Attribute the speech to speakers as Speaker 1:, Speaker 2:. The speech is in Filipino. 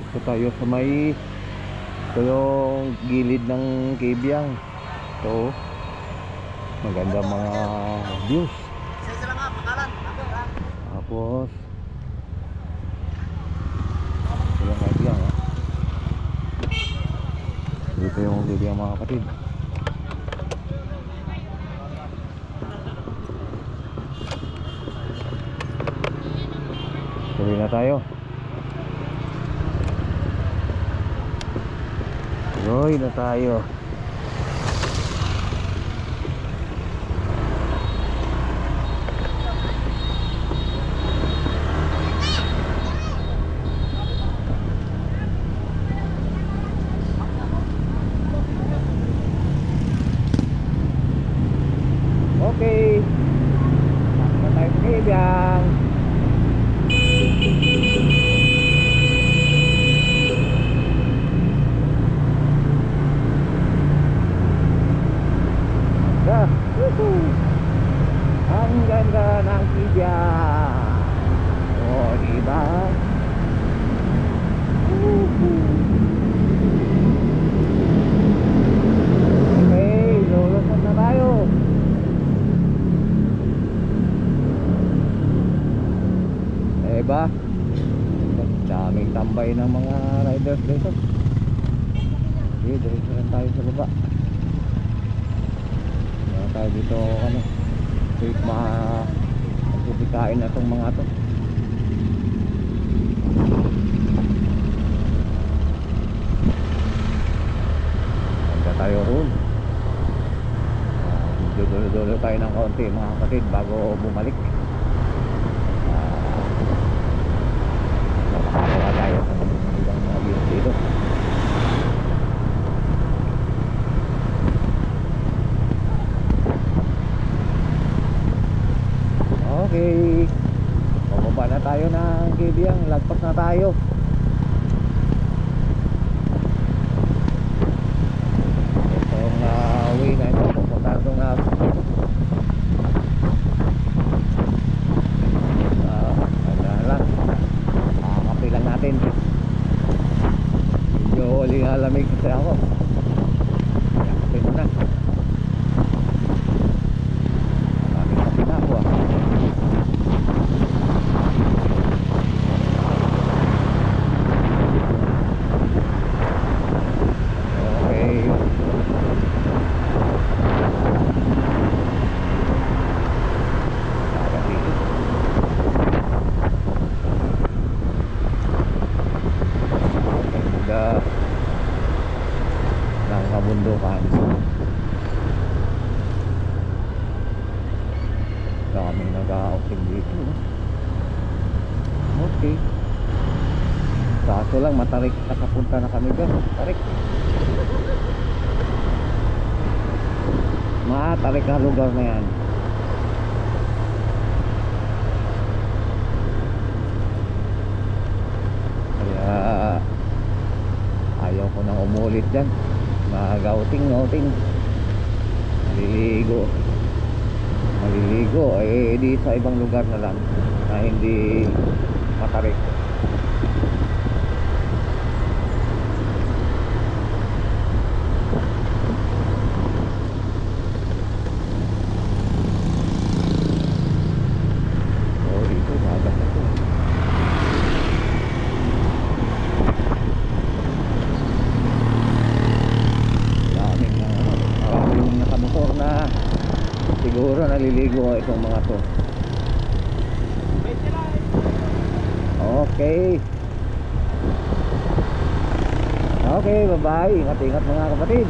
Speaker 1: Ito tayo sa may, ito yung gilid ng Kibyang. Ito, maganda mga views.
Speaker 2: Isa lang nga, pangalan.
Speaker 1: Tapos ito yung Kibyang, ha? Dito yung Kibyang, mga kapatid. Tuloy na tayo. Tuloy na tayo. Okay. Takbo tayo sa Kibyang. Ang ganda ng Kibyang. O, diba? Okay, lulusot na tayo. Diba? Daming tambay ng mga riders dito. Okay, diretso lang tayo sa baba. Meron tayo dito, ano, safe magsisikain na itong mga to. Handa tayo roon. Dulo-dulo tayo ng kaunti, mga kapatid, bago bumalik. Nakakawa tayo sa ibang mga views dito. Okay, bumaba na tayo ng Kibyang, lagpas na tayo. Itong uwi na ito, pupunta itong lang, kape lang natin. Medyo alamig kasi ako. Kape muna. Maraming kape na ako, ng kabundukan. Daming nag-outing dito. Okay, kaso lang matarik, nakapunta na kami dyan. Tarik, matarik na lugar na yan. Kaya ayaw ko nang umulit dyan. Mag-outing maliligo di sa ibang lugar na lang na hindi matarik. Dito magas na ito. Maraming nakamotor na siguro naliligo itong mga to. Okay. Okay, bye-bye. Ingat-ingat mga kapatid.